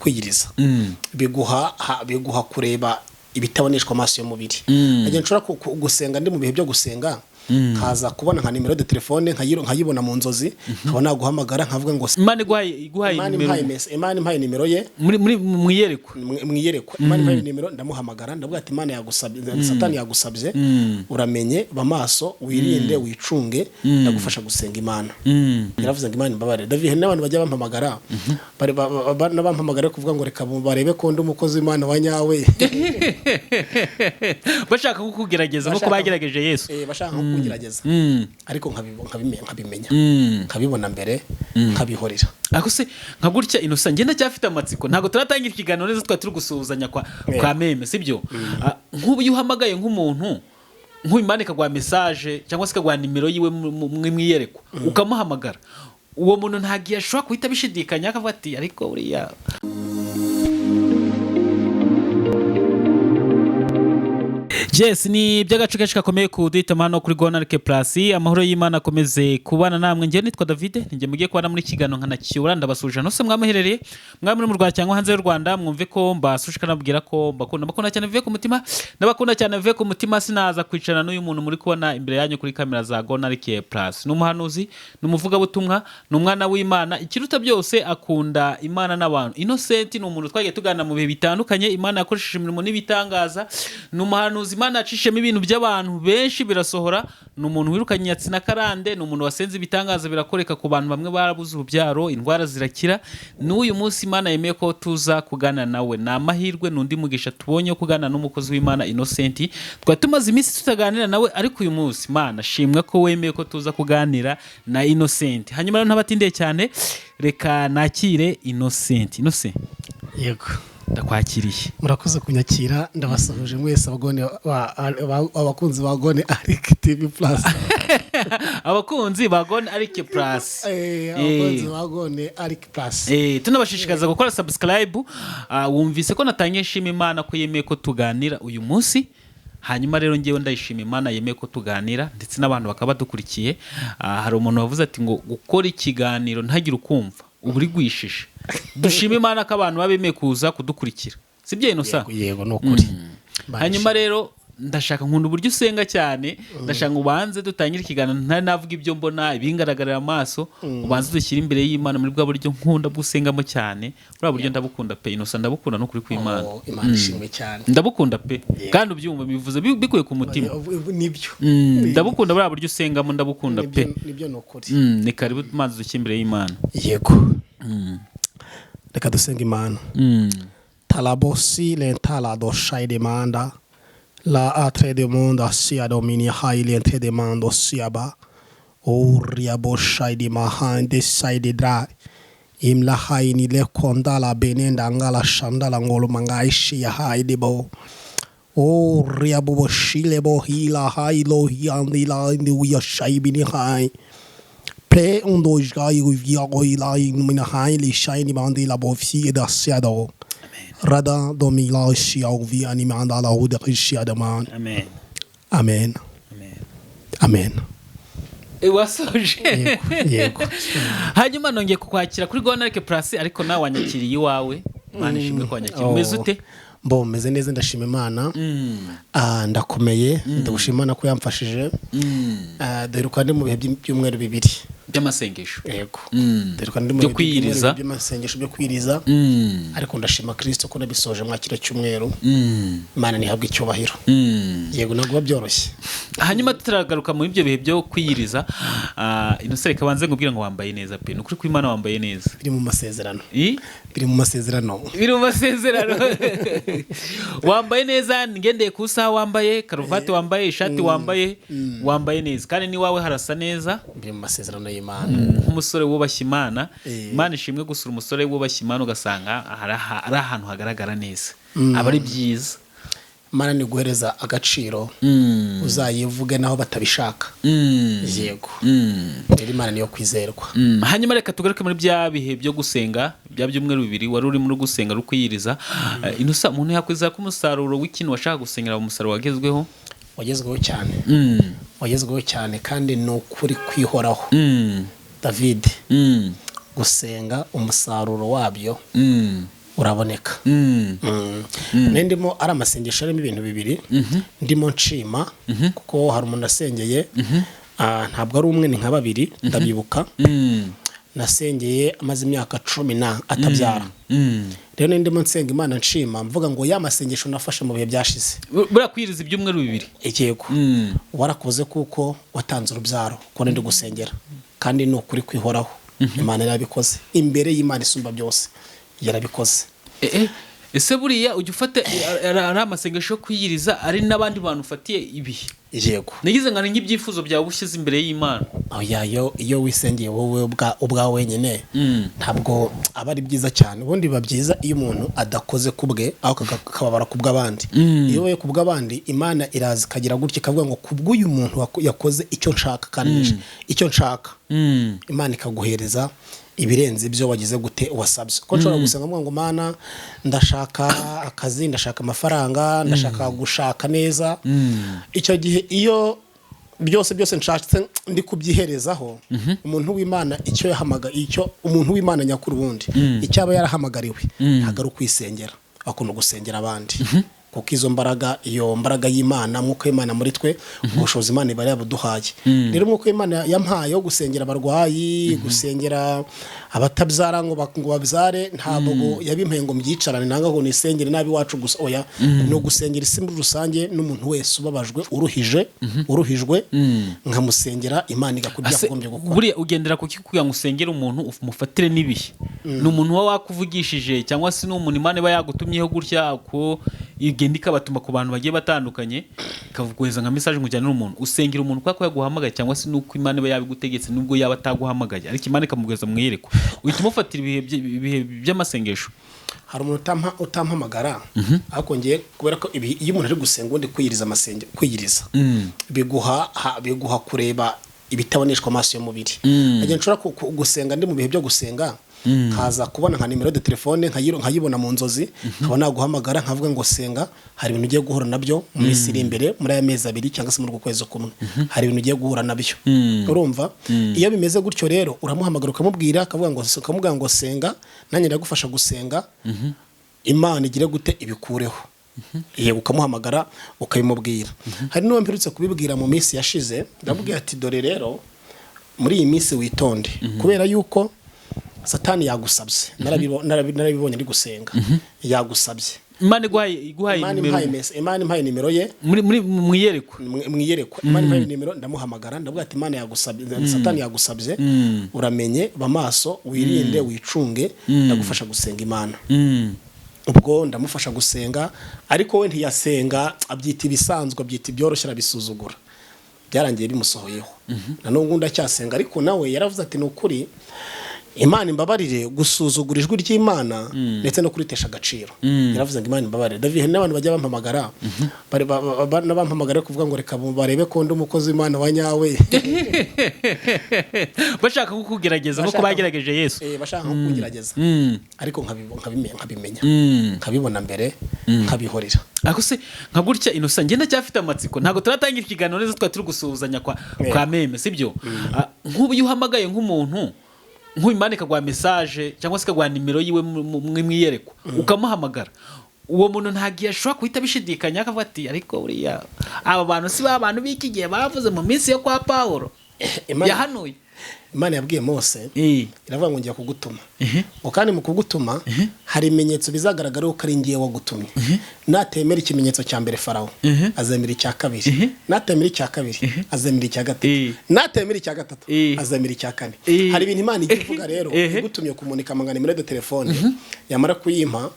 kwiyiriza biguha kureba ibitaboneshwa amaso y'umubiri ajya nshobora gusenga ndi mu bihe byo gusenga kaza kubona nka nimero de telefone nkayibona mu nzozi nkabona guhamagara nkavuga ngo Imana iguhaye Imana impaye nimero ye mwiyerekwa Imana impaye nimero ndamuhamagara ndavuga ati Imana yagusabye Satani yagusabye uramenye bamaso wirinde wicunge ndagufasha gusenga Imana yaravuze ngo Imana imbabare David n'abantu bajya bampamagara bampamagara kuvuga ngo reka barebe ko ndi umukozi w'Imana wa nyawe bashaka kukugerageza nko bagerageje Yesu bashaka kugerageza ariko nkabimenya nkabibona mbere nkabihorera ako se nka gutya Innocent ngenda cyafite amatsiko ntago turatangira ikiganiro neza twa turi gusuhuzanya kwa meme sibyo nk'ubu yuhamagaye nk'umuntu nk'Imana ikagwa message cyangwa se ikagwa nimero yiwe mwiyerekwa ukamuhamagara uwo muntu ntagiye ashobora kuhita bishidikanya akavuga ati ariko uriya Yes, ni by'agace gace kakomeye kuduhitamo hano kuri Gonarike Plus. Amahoro y'Imana akomeze kubana namwe. Ngiye nitwa David, njye mugiye kubana muri kiganiro nkanacyura ndabasuje no se mwamuherereye mwamuri mu Rwanda cyangwa hanze y'u Rwanda mwumve ko mbasushika nabwira ko bakunda cyane vive ku mutima nabakunda cyane vive ku mutima sinaza kwicarana n'uyu muntu muri kubona imbere yanyu kuri kamera za Gonarike Plus. Numuhanuzi numuvuga butumwa n'umwana w'Imana ikiruta byose akunda Imana n'abantu. Innocent ni umuntu twagiye tugana mu bihe bitandukanye Imana yakoresheje imirimo n'ibitangaza n'umuhanuzi Imana acishemo ibintu by'abantu benshi birasohora n'umuntu wirukanye nyatsi na karande n'umuntu wasenze ibitangaza birakoreka ku bantu bamwe barabuze urubyaro indwara zirakira n'uyu munsi Imana yemeye ko tuza kugana nawe na amahirwe n'undi mugisha tubonye kugana n'umukozi w'Imana Innocent twa tumaze iminsi tutaganira nawe ariko uyu munsi Imana shimwe ko wemeye ko tuza kuganira na Innocent hanyuma ntabatindeye cyane reka nakire Innocent yego ndakwakiriye murakoze kunyakira ndabasahuje mwese abakunzi ba Gone Arike TV Plus abakunzi ba Gone Arike Plus abakunzi ba Gone Arike Plus tunabashishikaza gukora subscribe wumvise ko natangiye shima Imana ko yemeye ko tuganira uyu munsi hanyuma rero ngewe ndayishima Imana yemeye ko tuganira ndetse n'abantu bakaba dukurikiye hari umuntu wavuze ati ngo gukora ikiganiro ntagire ukumva uburi gwishishe dushima Imana ko abantu babemeye kuza kudukurikira sibye Innocent yego nokuri hanyuma rero ndashaka nkunda uburyo usenga cyane ndashaka ubanze dutangira ikiganiro ntari navuga ibyo mbona ibingaragarira amaso ubanze dushyira imbere y'Imana muri bwa buryo nkunda busengamo cyane bwa buryo ndabukunda pe Innocent ndabukunda no kuri kw'Imana Imana ishimwe cyane ndabukunda pe kandi ubyumva bivuze bikuye ku mutima nibyo ndabukunda bwa buryo usengamo ndabukunda pe nibyo nokuri ni karibu manzi dushyira imbere y'Imana yego reka dusenga Imana talabosi lentalado shaidemanda la atre de monde asia domini haile ente de mando siaba oria boshai de mahande side dra imla haini le kondala benenda ngala shandala ngolo mangaishi ya haide bo oria bo shile bo hila hailo hiandila indi uya shaibini hai pre undo jgai via goila in haile shaini mandila bo fi da siado Rada domila shia uvi animanda la huda shia daman. Amen. Amen. Amen. Wasoje. Yego. Hanyuma nongeye kukwakira kuri Gonarike Plus ariko nawe wanyakiriye iwawe. Imana ishimwe ko wanyakiriye. Umeze ute? Mbo meze neza ndashima Imana. Ndakomeye ndagushima Imana ko yamfashije. Deruka ndi mu bihe by'umweru bibiri. By'amasengesho. Yego. Deruka ndi mu bihe kwiyiriza. By'amasengesho byo kwiriza. Ariko ndashima Kristo ko nabisoje mwakira cyumweru. Imana nihabwe icyubahiro. Yego nagwa byoroshye. Hanyuma tutaragaruka mu ibyo bihe byo kwiyiriza Innocent kabanze ngubwira ngo wambaye neza pe nukuri ko Imana wambaye neza. Biri mu masezerano. Biri mu masezerano. Biri mu masezerano. Wambaye neza ngendeye ku saha wambaye karuvati wambaye ishati wambaye neza kandi ni wawe harasa neza biri mu masezerano y'Imana umusore wubashye Imana Imana ishimwe gusura umusore wubashye Imana ugasanga ari ahantu hagaragara neza aba ari byiza Imana ni guhereza agaciro uzayivuge naho batabishaka yego rero Imana niyo kwizerwa hanyuma reka tugaruke muri bya bihe byo gusenga bya byumweru bibiri wari uri muri gusenga rukwiyiriza Innocent umuntu yakwizera ko umusaruro w'ikintu washaka gusengera umusaruro wagezweho cyane kandi no kuri kwihoraho David gusenga umusaruro wabyo uraboneka. Ndimo ari amasengesho arimo ibintu bibiri, ndimo nshima kuko hari umuntu asengeye, ntabwo ari umwe ni nka babiri ndabibuka, nasengeye amaze imyaka 10 atabyara. Rero ndimo nsenga Imana nshima mvuga ngo ya masengesho nafashe mu bihe byashize bura kwiriza ibyumweru bibiri ikego warakoze kuko watanze urubyaro ko ndi gusengera kandi no kuri kwihoraho. Imana yarabikoze imbere y'Imana isumba byose yarabikoze. Ese buriya ujya ufate ari amasengesho yo kwiyiriza ari n'abandi bantu ufatiye ibihe? Yego. Nagize ngana nk'ibyifuzo byawe bushize imbere y'Imana. Iyo wisengeye wowe ubwa wenyine ntabwo aba ari byiza cyane. Ubundi biba byiza iyo umuntu adakoze kubwe aho kakababara kubw'abandi. Iyo we kubw'abandi Imana iraza kagira gutya kavuga ngo kubw'uyu muntu yakoze icyo nshaka kandi icyo nshaka. Imana ikaguhereza ibirenze ibyo wagize gute wasabye. Ko nshobora gusenga ngo Mana ndashaka akazi, ndashaka amafaranga, ndashaka gushaka neza. Icyo gihe iyo byose nshatse ndi kubyiherezaho, umuntu w'Imana icyo yahamaga, icyo umuntu w'Imana nyakuri wundi icyaba yarahamagariwe ntago ari kwisengera, akunda gusengera abandi. Kuko izo mbaraga, iyo mbaraga y'Imana, mwuka w'Imana muri twe, ubushobozi Imana ibari yabuduhaye. Rero mwuka w'Imana yampaye yo gusengera abarwayi, gusengera abatabyara ngo babyare, ntabwo yabimpaye ngo mbyicarane nanga ngo nisengere nabi wacu gusa. Oya, no gusengera isi muri rusange n'umuntu wese ubabajwe uruhijwe nkamusengera Imana igakubya kugombye gukora. Buriya ugendera kuki kugira ngo usengere umuntu umufatire nibihe? Ni umuntu wakuvugishije cyangwa se n'umuntu Imana iba yagutumyeho gutya ko igenda ikabatuma ku bantu bagiye batandukanye ikavuguheza nka message ngo ujyane n'umuntu usengera umuntu kwa yaguhamagaye cyangwa se nuko Imana iba yabigutegetse nubwo yaba ataguhamagaye ariko Imana ikamugeza mwiyereko uhitamo ufatira ibihe by'amasengesho. Hari umuntu utampamagara ariko ngiye kubera ko iyo umuntu ari gusenga undi kwiyiriza amasenge kwiyiriza biguha kureba ibitaboneshwa amaso y'umubiri. Agiye nshobora gusenga ndi mu bihe byo gusenga kaza kubona nka nimero de telefone nkayibona mu nzozi nkabona guhamagara nkavuga ngo senga, hari ibintu ugiye guhura nabyo mu minsi iri imbere muri aya mezi 2 cyangwa se muri ukwezi kumwe, hari ibintu ugiye guhura nabyo. Urumva iyo bimeze gutyo rero uramuhamagara ukamubwira akavuga ngo senga, nanjye ndagufasha gusenga, Imana igire gute ibikureho. Yego ukamuhamagara ukabimubwira. Hari n'uwo mperutse kubibwira mu minsi yashize, ndabwira ati dore rero muri iyi minsi witonde kubera yuko Satani yagusabye. Narabibonye ari gusenga yagusabye. Imana iguhaye nimero. Imana impaye nimero ye muri mwiyereko. Imana impaye nimero ndamuhamagara ndavuga ati Imana yagusabye, Satani yagusabye, uramenye bamaso wirinde wicunge, ndagufasha gusenga Imana. Ubwo ndamufasha gusenga ariko we ntiyasenga abyita ibisanzwe, abyita ibyoroshye arabisuzugura. Byarangiye bimusohoyeho. Nanone ndacyasenga ariko nawe yaravuze ati n'ukuri Imana imbabarire gusuzugura ijwi ry'Imana ndetse no kuritesha agaciro. Yaravuze ngo Imana imbabarire. David n'abantu bajya bampamagara n'abampamagara kuvuga ngo reka barebe ko ndi umukozi w'Imana wa nyawe. Bashaka kukugerageza nko bagerageje Yesu. Bashaka kukugerageza. Ariko nkabimenya. Nkabibona mbere nkabihorera. Ako se nka gutya Innocent ngenda cyafite amatsiko ntago turatangira ikiganiro neza twa turi gusuhuzanya kwa meme sibyo? Nk'ubu yuhamagaye nk'umuntu Imana ikagwa message cyangwa se ikagwa nimero yiwe mwiyereko ukamuhamagara, uwo muntu ntagiye ashobora kuhita bishidikanya akavuga ati ariko buriya aba bantu si ba bantu b'iki gihe bavuze mu minsi yo kwa Paulo yahanuye. Imana yabwiye Mose iravuga ngo ngiye kugutuma. Kandi mu kugutuma hari ibimenyetso bizagaragara ko ari ngiye wagutumye. Natemera ikimenyetso cya mbere Farawo azemera icya kabiri, natemera icya kabiri azemera icya gatatu, natemera icya gatatu azemera icya kane. Hari ibintu Imana igivuga rero igutumye kumunika amangana nimero de telefone yamara kuyimpa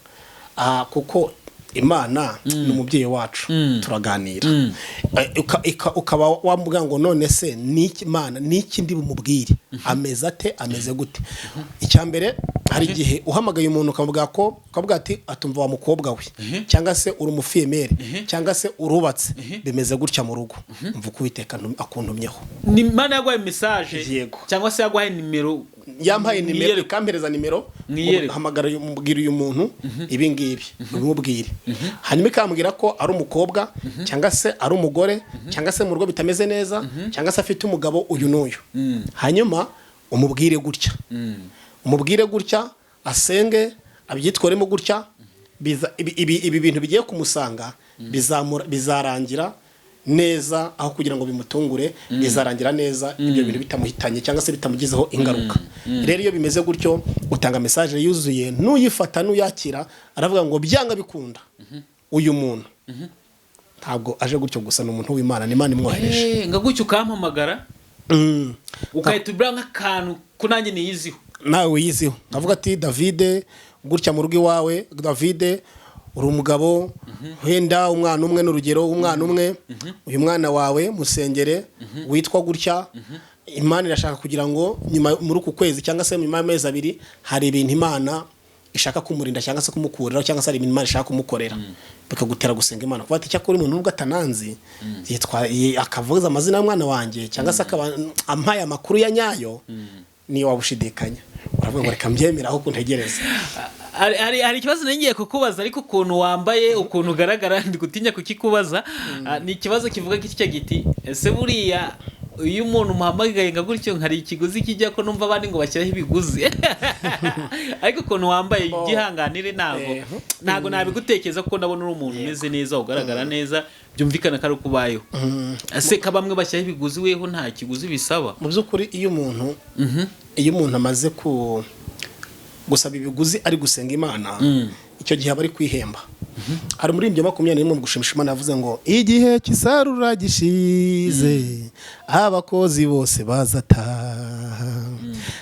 kuko Imana ni umubyeyi wacu turaganira. Ukaba wambuga ngo none se niki Imana niki ndi bumubwire ameze ate ameze gute. Icyambere hari gihe uhamagaye umuntu ukavuga ati atumva wa mukobwa we cyangwa se uri umufemere cyangwa se urubatse bimeze gutya mu rugo mvuga Uwiteka akuntumyeho. Ni Imana yagwaye message cyangwa se yagwaye nimero, yampaye nimero kampereza nimero hamagara umubwira uyu muntu ibi ngibi bimubwire. Hanyuma ikambwira ko ari umukobwa cyangwa se ari umugore cyangwa se mu rugo bitameze neza cyangwa se afite umugabo uyu n'uyu. Hanyuma umubwire gutya asenge abyitwaremo gutya ibi bintu bigiye kumusanga bizarangira neza aho kugira ngo bimutungure bizarangira neza ibyo bintu bitamuhitanye cyangwa se bitamugizeho ingaruka. Rero iyo bimeze gutyo utanga message yuzuye n'uyifata n'uyakira aravuga ngo byanga bikunda uyu muntu ntabwo aje gutyo gusa n'umuntu w'Imana n'Imana imwohereje nga gutyo ukampamagara ukahita ubura nk'akantu kunanjye niyiziho nawe wiyiziho avuga ati David gutya mu rugo iwawe David uri umugabo wenda umwana umwe n'urugero umwana umwe uyu mwana wawe musengere witwa gutya Imana irashaka kugira ngo nyuma muri uku kwezi cyangwa se nyuma y'amezi 2 hari ibintu Imana ishaka kumurinda cyangwa se kumukurira cyangwa se hari ibintu Imana ishaka kumukorera bikagutera gusenga Imana kuba ati cyakora umuntu nubwo atananzi yitwa akavuza amazina y'umwana wanjye cyangwa se akaba ampaye amakuru ya nyayo ni wabushidikanya uravuga ngo reka mbyemera aho kuntegereza. hari ikibazo ngiye kukubaza ariko ukuntu wambaye ukuntu ugaragara ndi gutinya kukikubaza ni ikibazo kivuga gitya giti ese buriya iyo umuntu muhamagaye nga gutyo hari ikiguzi kijya ko numva abandi ngo bashyiraho ibiguzi ariko ukuntu wambaye gihanganire ntago nabigutekereza kuko ndabona uri umuntu umeze neza ugaragara neza byumvikana ko ari kubayeho ese ka bamwe bashyiraho ibiguzi weho nta kiguzi bisaba mu by'ukuri iyo umuntu amaze gusaba ibiguzi ari gusenga Imana icyo gihe aba ari kwihemba. Hari muri ibyo 21 mu gushimisha Imana yavuze ngo igihe kisarura gishize abakozi bose bazataha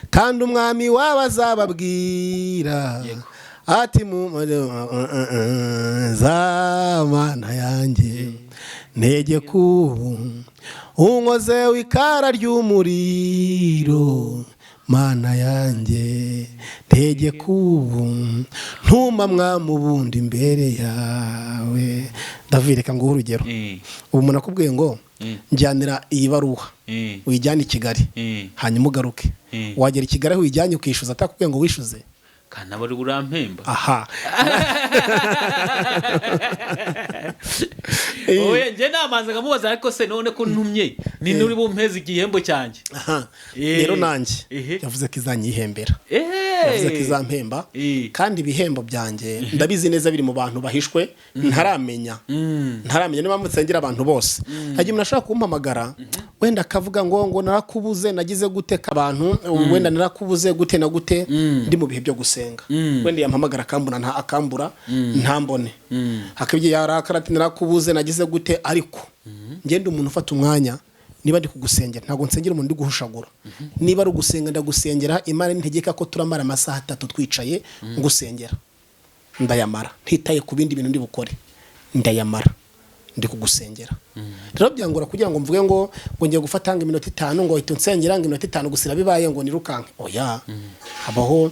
kandi umwami wabazababwira ati mu zamana yanjye ntege kubu unkoze w'ikara ry'umuriro Mana yanjye ntege kubu ntuma mwamubundi imbere yawe. David reka nguhe urugero ubu umuntu akubwiye ngo njyanira iyi baruha uyijyane i Kigali hanyuma ugaruke wagera i Kigali aho uyijyanye ukishyuza atakubwiye ngo wishyuze kana bari burampemba aha oye nje namanza ngamubaza ariko se none ko ntumye ni nuri bumpeza igihembo cyanjye rero nanjye yavuze ko izanyihembera yavuze ko izampemba kandi ibihembo byanjye ndabizi neza biri mu bantu bahishwe ntaramenya niba mutsengera abantu bose hagiye umuntu ashaka kumpamagara wenda akavuga ngo narakubuze nagize guteka abantu wenda narakubuze gute na gute ndi mu bihe byo gusenga wenda yampamagara akambura ntambone hakabye yarakarati narakubuze nagize gute ariko ngende umuntu ufata umwanya niba ndi kugusengera ntago nsengera umuntu ndi guhushagura niba ari ugusenga ndagusengera Imana ntegeka ko turamara amasaha 3 twicaye ngusengera ndayamara ntitaye ku bindi bintu ndi bukore ndayamara ndi kugusengera. Rero byangora kugira ngo mvuge ngo ngiye gufata hanga iminota 5 ngo hita nsengera hanga iminota 5 gusira bibaye ngo nirukanke oya habaho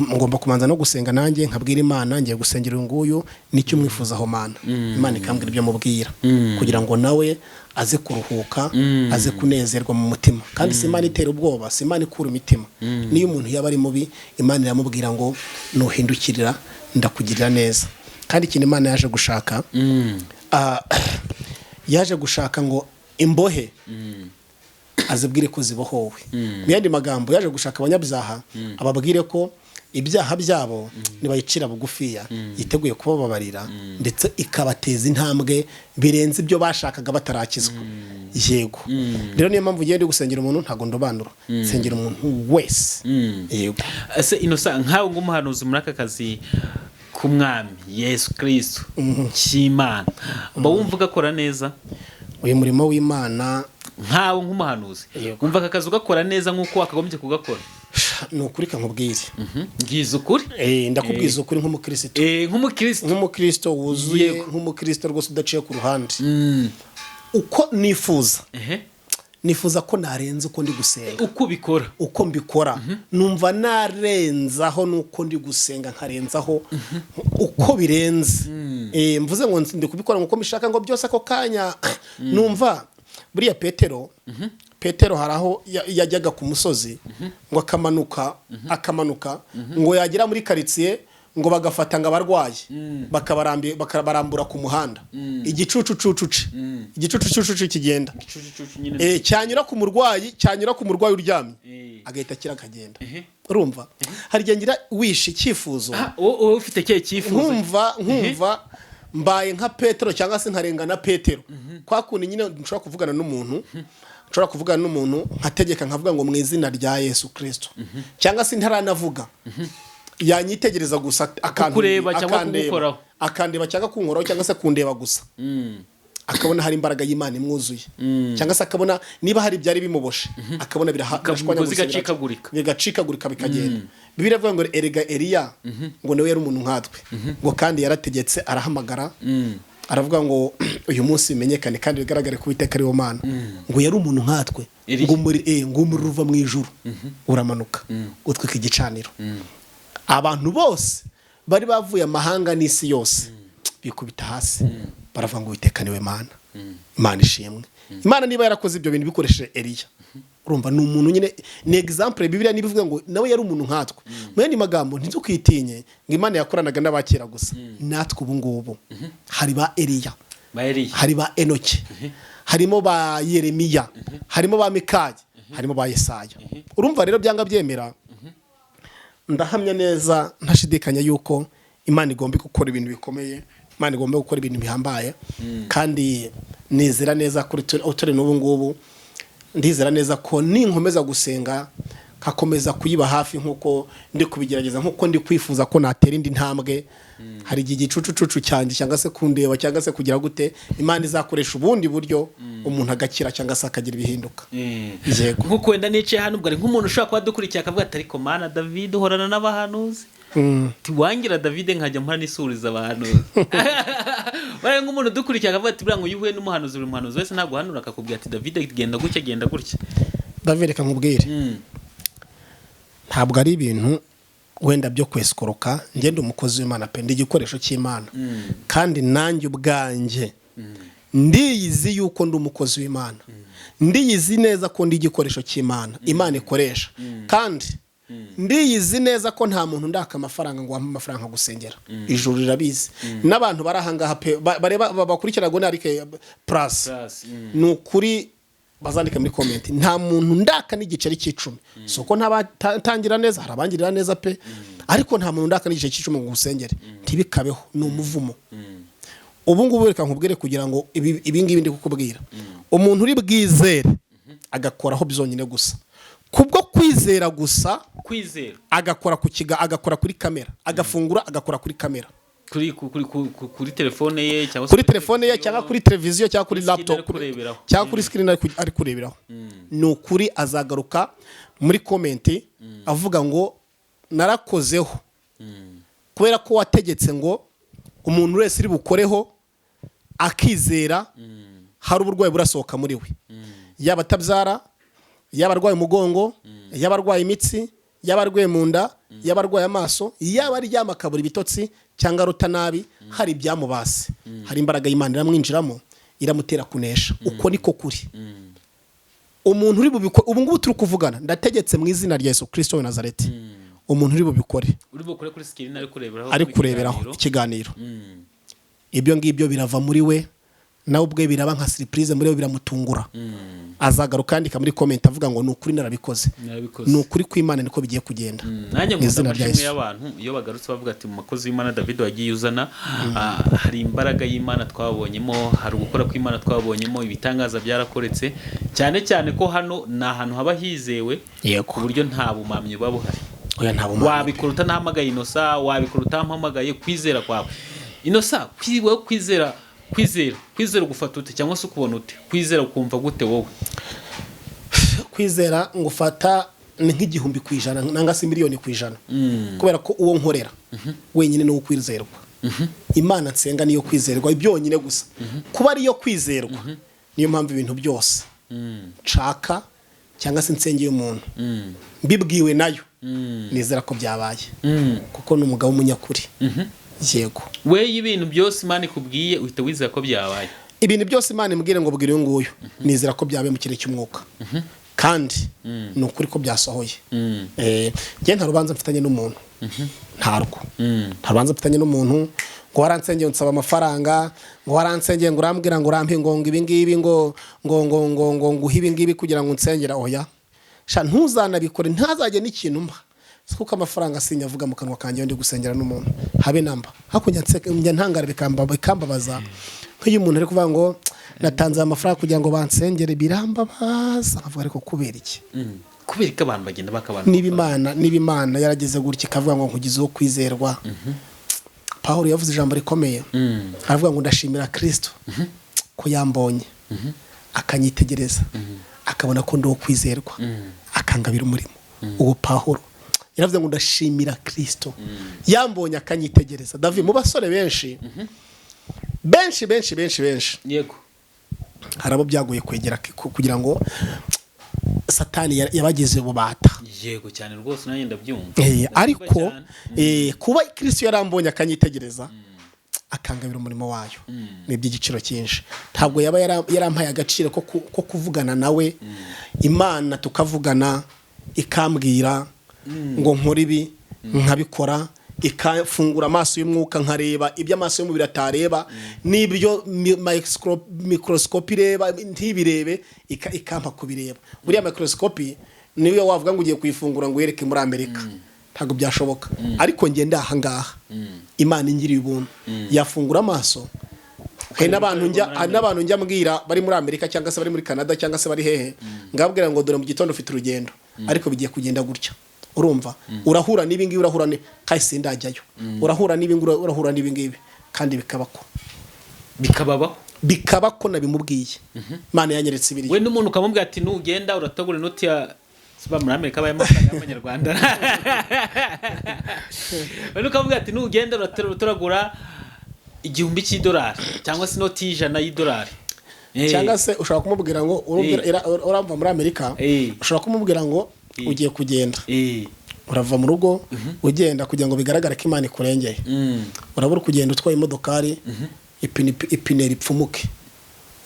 ngomba kumanza no gusenga nanjye nkabwira Imana ngiye gusengera nguyu nicyo mwifuza aho Mana Imana ikambwira ibyo mubwira kugira ngo nawe aze kuruhuka aze kunezerwa mu mutima kandi si Imana itera ubwoba si Imana ikura imitima niyo umuntu yaba ari mubi Imana iramubwira ngo nuhindukirira ndakugirira neza kandi ikintu Imana yaje gushaka yaje gushaka ngo imbohe azibwire ko zibohowe mu yandi magambo yaje gushaka abanyabyaha ababwire ko ibyaha byabo nibayicira bugufiya yiteguye kubababarira ndetse ikabateza intambwe birenze ibyo bashakaga batarakizwa yego. Rero niyo mpamvu ngiye ndi gusengera umuntu ntago ndobanura nsengera umuntu wese yego. Ese inosa nkawe ngumuhanuzi muri aka kazi kumwami Yesu Kristo cy'Imana bawumva gakora neza uyu murimo w'Imana nkawe nk'umuhanuzi umva aka kazi ugakora neza nkuko wakagombye kugakora nukuri kankubwire ngize ukuri ndakubwiza ukuri nk'umukristo nk'umukristo wuzuye nk'umukristo rwose udaciye ku ruhande uko nifuza ko narenza uko ndi gusenga uko mbikora numva narenzaho nuko ndi gusenga nkarenzaho uko birenze mvuze ngo ndi kubikora nkuko mbishaka ngo byose ako kanya numva buriya Petero haraho yajyaga ku musozi ngo akamanuka ngo yagera muri quartier ngo bagafata ngo abarwayi bakabarambura ku muhanda igicucucucuce igicucucucuce kigenda cyanyura ku murwayi uryamye agahita akira akagenda urumva hari gihe ngira wishe icyifuzo wowe ufite cye cyifuzo nkumva mbaye nka Petero cyangwa se nkarengana Petero kwa kundi nyine nshobora kuvugana n'umuntu nkategeka nkavuga ngo mu izina rya Yesu Kristo cyangwa se ntaranavuga yanyitegereza gusa kureba cyangwa kugukoraho akandeba cyangwa kunkoraho cyangwa se kundeba gusa akabona hari imbaraga y'Imana imwuzuye cyangwa se akabona niba hari byari bimuboshe akabona bigacikagurika bikagenda Bibiliya ivuga ngo erega Eliya ngo nawe yari umuntu nkatwe ngo kandi yarategetse arahamagara aravuga ngo uyu munsi bimenyekane kandi bigaragare ko Uwiteka ari wo Mana ngo yari umuntu nkatwe ngo umuriro uva mu ijuru uramanuka utwika igicaniro abantu bose bari bavuye amahanga n'isi yose bikubita hasi baravuga ngo Uwiteka ni we Mana Imana ishimwe Imana niba yarakoze ibyo bintu bikoresheje Eliya urumva ni umuntu nyine ni example Bibiliya nibivuga ngo nawe yari umuntu nkatwe mu yandi magambo ntizukwitinye ngo Imana yakoranaga n'abakera gusa natwe ubu ngubu hari ba Eliya hari ba Enoki harimo ba Yeremiya harimo ba Mikaya harimo ba Yesaya urumva rero byanga byemera ndahamya neza ntashidikanya yuko Imana igomba gukora ibintu bikomeye Imana igomba gukora ibintu bihambaye kandi nizera neza kuri turi n'ubu ngubu ndizera neza ko ninkomeza gusenga kakomeza kuyiba hafi nkuko ndi kubigerageza nkuko ndi kwifuza ko natera indi ntambwe hari igicucucucu cyanje cyangwa se kundeba cyangwa se kugira gute Imana izakoresha ubundi buryo umuntu agakira cyangwa se akagira ibihinduka yego nkuko wenda nice hano ubwo ari nk'umuntu ushaka kuba dukurikiye akavuga ati ariko Mana David uhorana n'abahanuzi tiwangira David nkajya mpora nisuriza abahanuzi bare nk'umuntu dukurikiye akavuga ati bira ngo yuhuye n'umuhanuzi uri muhanuzi wese ntabwo hanura akakubwira ati David genda gutya David reka nkubwire ntabwo ari ibintu wenda byo kweskoroka ngende umukozi w'Imana pe ndi igikoresho cy'Imana kandi nanjye ubwanjye ndiyizi yuko ndi umukozi w'Imana ndiyizi neza ko ndi igikoresho cy'Imana Imana ikoresha kandi ndiyizi neza ko nta muntu ndaka amafaranga ngo ampa amafaranga gusengera ijuru rirabizi n'abantu barahangaha pe bareba bakurikira Gonarike Plus nukuri bazandika muri comment nta muntu ndaka n'igiceri cy'icumi soko ntabatangira neza harabangirira neza pe ariko nta muntu ndaka n'igiceri cy'icumi ngo usengere ntibikabeho ni umuvumo ubu ngubu reka nkubwire kugira ngo ibi ngibi ndi kukubwira umuntu uri bwizere agakoraho bizonyine gusa kubwo kwizera gusa agakora agakora kuri kamera agafungura agakora kuri kamera kuri telefone ye cyangwa kuri telefone ye cyangwa kuri televiziyo cyangwa kuri laptop cyangwa kuri screen ari kureberaho ni ukuri azagaruka muri comment avuga ngo narakozeho kubera ko wategetse ngo umuntu wese uri bukoreho akizera hari uburwayi burasohoka muri we yaba atabyara yaba arwaye umugongo yaba arwaye imitsi yaba arwaye mu nda yaba arwaye amaso yaba aryama akabura ibitotsi cyangwa aruta nabi hari ibyamubase hari imbaraga y'Imana iramwinjiramo iramutera kunesha uko niko kuri umuntu uri bubikore ubu ngubu turi kuvugana ndategetse mu izina rya Yesu Kristo wa Nazareti umuntu uri bubikore kuri screen ari kureberaho ikiganiro ibyo ngibyo birava muri we nawe ubwe biraba nka surprise muri we biramutungura azagaruka yandika muri comment avuga ngo nukuri narabikoze nukuri kw'Imana niko bigiye kugenda nanjye nkuzina ry'Imana y'abantu iyo bagarutse bavuga ati mu makozi y'Imana David wagiye uzana hari imbaraga y'Imana twabonyemo hari gukora kw'Imana twabonyemo ibitangaza byarakoretse cyane cyane ko hano na ahantu haba hizewe ku buryo nta bumamye babuhari wabikora utanahamagaye Inosa wabikora utampamagaye kwizera kwawe Inosa kwizera gufata ute cyangwa se ukubona ute kwizera ukumva gute wowe kwizera ngufata ni nk'igihumbi ku ijana nanga se miliyoni ku ijana kubera ko uwo nkorera wenyine no kwizerwa Imana nsenga niyo kwizerwa ibyonyine gusa kuba ariyo kwizerwa niyo mpamvu ibintu byose nshaka cyangwa se nsengeye umuntu mbibwiwe nayo nizera ko byabaye kuko ni umugabo w'umunyakuri yego we ibintu byose Imana ikubwiye uhita wizera ko byabaye ibintu byose Imana imbwire ngo bwire nguyu nizera ko byabaye mu kirere cy'umwuka kandi ni ukuri ko byasohoye nta rubanza mfitanye n'umuntu ntarwo ntabanza mfitanye n'umuntu ngo waransengeye nsaba amafaranga ngo waransengeye ngo urambwira ngo urampe ngo ibi ngibi ngo nguhe ibi ngibi kugira ngo nsengera oya sha ntuzanabikore ntazajye n'ikintu mba kuko amafaranga sinyavuga mu kanwa kanjye ndi gusengera n'umuntu habe namba hakunya ntangara bikambabaza nk'iyo umuntu ari kuvuga ngo natanze amafaranga kugira ngo bansengere birambabaza avuga ariko kubera iki kubera ko abantu bagenda bakabana n'ibimana yarageze gutya kavuga ngo nkugizeho kwizerwa Paulo yavuze ijambo rikomeye aravuga ngo ndashimira Kristo ko yambonye akanyitegereza akabona ko ndo kwizerwa akangabira umurimo uwo Paulo yaravuze ngo ndashimira Kristo yambonye akanyitegereza David mu basore benshi yego harabo byagoye kwegera kugira ngo Satani yabageze bubata yego cyane rwose nanjye ndabyumva ariko kuba Kristo yarambonye akanyitegereza akangabira umurimo wayo ni by'igiciro cyinshi ntabwo yaba yarampaye agaciro ko kuvugana nawe Imana tukavugana ikambwira ngo nkora ibi nkabikora ikafungura amaso y'umwuka nkareba ibyo amaso y'umubiri atareba n'ibyo microscope ireba ntibirebe ikampa kubireba buriya microscope niyo wavuga ngo ugiye kuyifungura ngo yereke muri Amerika ntabwo byashoboka ariko ngende aha ngaha Imana ingiriye ubuntu yafungura amaso hari n'abantu njya mbwira bari muri Amerika cyangwa se bari muri Canada cyangwa se bari hehe ngabwira ngo dore mu gitondo ufite urugendo ariko bigiye kugenda gutya urumva urahura n'ibingibi urahura ni kahise ndajyayo urahura n'ibingibi kandi bikabako nabimubwiye Imana yanyeretse ibiri we n'umuntu ukamubwira ati nugenda uratagura inoti ya siba muri Amerika y'Abanyarwanda we ukamubwira ati nugenda uratoragura $1,000 cyangwa se inoti $100 cyangwa se ushaka kumubwira ngo urumva muri Amerika ushaka kumubwira ngo ugiye kugenda urava mu rugo ugenda kugira ngo bigaragare ko Imana ikurengeye urabura kugenda utwaye imodokari ipine ripfumuke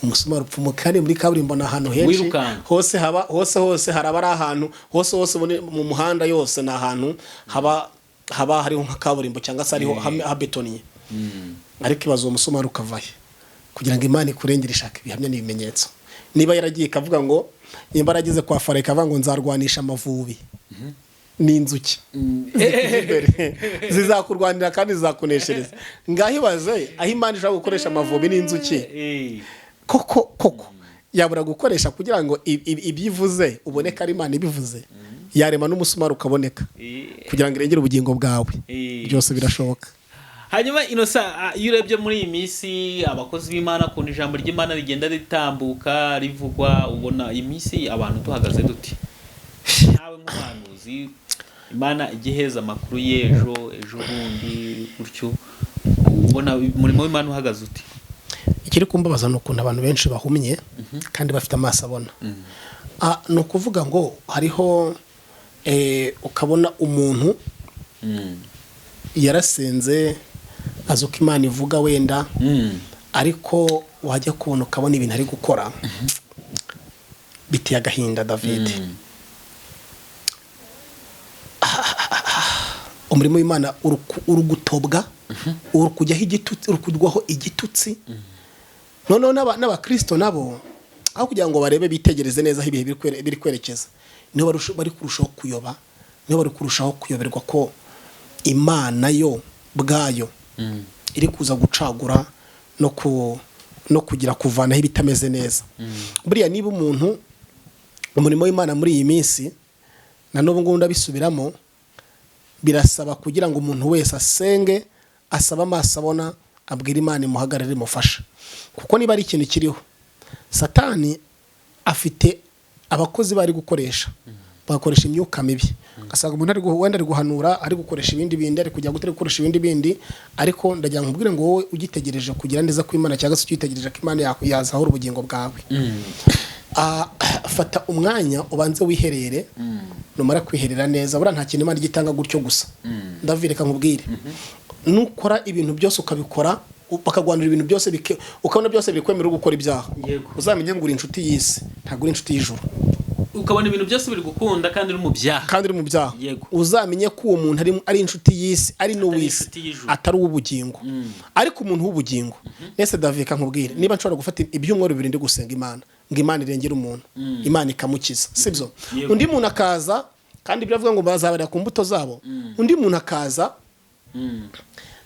umusumari upfumuke kandi muri kaburimbo na ahantu henshi hose haraba ari ahantu hose mu muhanda yose na ahantu haba hariho nka kaburimbo cyangwa se hariho habetoniye ariko ibazo uwo musumari ukavaye kugira ngo Imana ikurengere ishaka ibihamya n'ibimenyetso niba yaragiye kavuga ngo nimba yarageze kwa Farawo kavuga ngo nzarwanisha amavubi n'inzuki zizakurwanira kandi zizakuneshereza ngaho ibaze aho Imana ishaka gukoresha amavubi n'inzuki koko yabura gukoresha kugira ngo ibivuze uboneka ari Imana ibivuze yarema n'umusumari ukaboneka kugira ngo irengere ubugingo bwawe byose birashoboka hanyuma Innocent iyo urebye muri iyi minsi abakozi b'Imana kundi ijambo ry'Imana rigenda ritambuka rivugwa ubona iyi minsi abantu tuhagaze duti nawe nk'umuhanuzi Imana igiheza amakuru y'ejo bundi gutyo ubona umurimo w'Imana uhagaze uti ikiri kumbabaza n'ukuntu abantu benshi bahumye kandi bafite amaso abona no kuvuga ngo hariho ukabona umuntu yarasenze azuka Imana ivuga wenda ariko wajya kubona ukabona ibintu ari gukora biteye agahinda David umurimo w'Imana urugutobwa urukujyaho igitutsi urukudwaho igitutsi noneho n'abakristo nabo aho kugira ngo barebe bitegereze neza aho ibihe biri kwerekeza niho bari kurushaho kuyoba niho bari kurushaho kuyoberwa ko Imana yo bwayo iri kuza gucagura no kugira kuvanaho ibitameze neza buriya niba umuntu umurimo w'Imana muri iyi minsi na n'ubu ngubu ndabisubiramo birasaba kugira ngo umuntu wese asenge asaba amaso abona abwira Imana imuhagarare imufasha kuko niba ari ikintu kiriho Satani afite abakozi bari gukoresha bagakoresha imyuka mibi asanga umuntu wenda ari guhanura ari gukoresha ibindi ari kujya gukoresha ibindi ariko ndagira ngo mbwire ngo wowe ugitegereje kugira neza ko Imana cyangwa se ugitegereje ko Imana yazahura ubugingo bwawe fata umwanya ubanze wiherere numara kwiherera neza bura nta kintu Imana igitanga gutyo gusa ndavireka nkubwire nukora ibintu byose ukabikora bakagwanira ibintu byose ukabona byose biri kwemerera gukora ibyaha uzamenye ngo uri inshuti y'isi ntabwo uri inshuti y'ijuru ukabona ibintu byose biri gukunda kandi uri mu byaha uzamenye ko uwo muntu ari inshuti y'isi ari n'uw'isi atari uw'ubugingo ariko umuntu w'ubugingo nese David kankubwire niba nshobora gufata ibyumweru 2 ndi gusenga Imana ngo Imana irengera umuntu Imana ikamukiza sibyo undi muntu akaza kandi biravuga ngo bazabarira ku mbuto zabo undi muntu akaza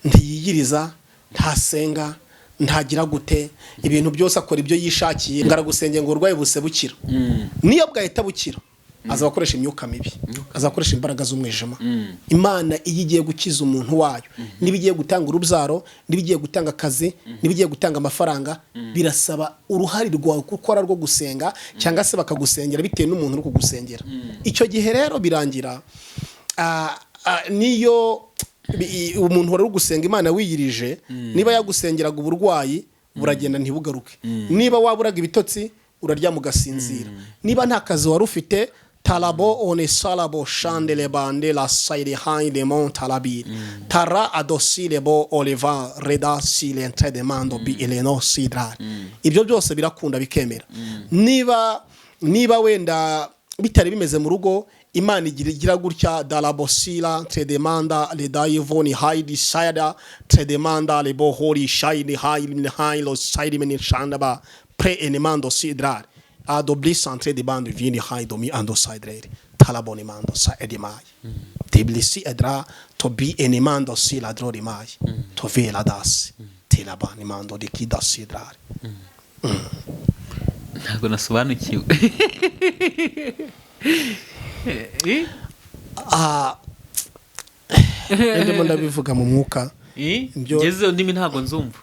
ntiyiyiriza ntasenga ntagira gute ibintu byose akora ibyo yishakiye ngaragusenge ngo urwaye buse bukira niyo bwahita bukira azabakoresha imyuka mibi azakoresha imbaraga z'umwijima Imana igiye gukiza umuntu wayo nibigiye gutanga urubyaro nibigiye gutanga akazi nibigiye gutanga amafaranga birasaba uruhari rwawe gukora rwo gusenga cyangwa se bakagusengera bitewe n'umuntu uri kugusengera icyo gihe rero birangira niyo umuntu wari gusenga Imana wiyirije niba yagusengeraga uburwayi buragenda ntibugaruke niba waburaga ibitotsi uraryama ugasinzira niba nta kazi wari ufite talabo one salabo chandele bande la saide hain de montalabir tara adosilebo oliva reda silente de mando bi eleno sidrar ibyo byose birakunda bikemera niba wenda bitari bimeze mu rugo Imana igira gutya dalabosila te demanda le daivoni haidi sayada te demanda le bohori shaini haini lo saidi meni shandaba pre enemando sidrar adobli centre de bande vieni haido mi ando sidreri talaboni mando sa edimai deblisi edra to bi enemando sila drori mai to vela das telabani mando de kida sidrar ntabwo nasobanukiwe ndimo ndabivuga mu mwuka ngeze ndimi ntago nzumva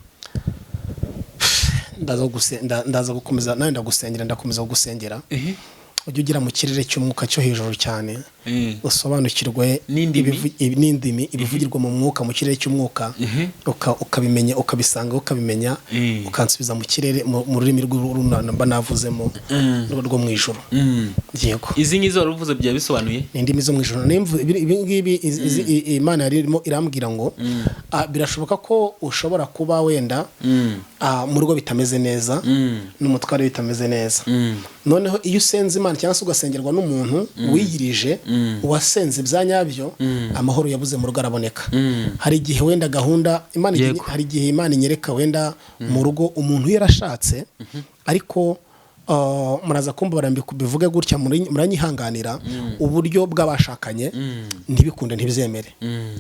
ndaza gukomeza nawe ndagusengera ndakomeza kugusengera ujye ugira mu kirere cy'umwuka cyo hejuru cyane usobanukirwe n'indimi ibivugirwa mu mwuka mu kirere cy'umwuka ukabimenya ukabisanga ukabimenya ukansubiza mu kirere mu rurimi rw'urunamba navuzemo rwo mu ijuru yego izi ngizo waruvuze bya bisobanuye n'indimi zo mu ijuru ibi ngibi Imana yarimo irambwira ngo birashoboka ko ushobora kuba wenda mu rugo bitameze neza n'umutware bitameze neza noneho iyo usenze Imana cyangwa se ugasengerwa n'umuntu wiyirije wasenze byanyabyo amahoro yabuze mu rugo araboneka hari igihe wenda gahunda Imana hari igihe Imana inyereka wenda mu rugo umuntu yarashatse ariko muraza kumva barambi kubivuge gutya muranyihanganira uburyo bw'abashakanye ntibikunde ntibyemere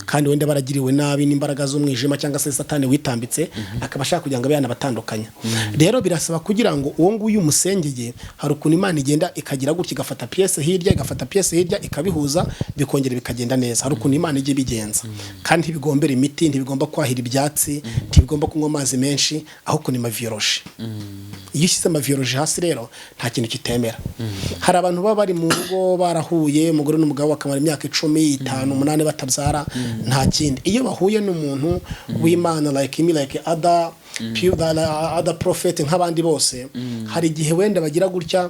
kandi wenda baragiriwe nabi n'imbaraga z'umwijima cyangwa se satani witambitse akabashaka kugira ngo abana batandukanye rero birasaba kugira ngo uwo nguyu umusengeye hari ukuntu Imana igenda ikagira gutya igafata pièce hirya igafata pièce hirya ikabihuza bikongera bikagenda neza hari ukuntu Imana ije bigenza kandi ntibigombera imiti ntibigomba kwahira ibyatsi ntibigomba kunywa amazi menshi ahubwo ni maviyoroshe iyo ushyize amaviyoroshe hasi rero nta kintu kitemera hari abantu baba bari mu rugo barahuye umugore n'umugabo bakamara imyaka 10 5 8 batabyara nta kindi iyo bahuye n'umuntu w'Imana like other prophet nk'abandi bose hari igihe wenda bagira gutya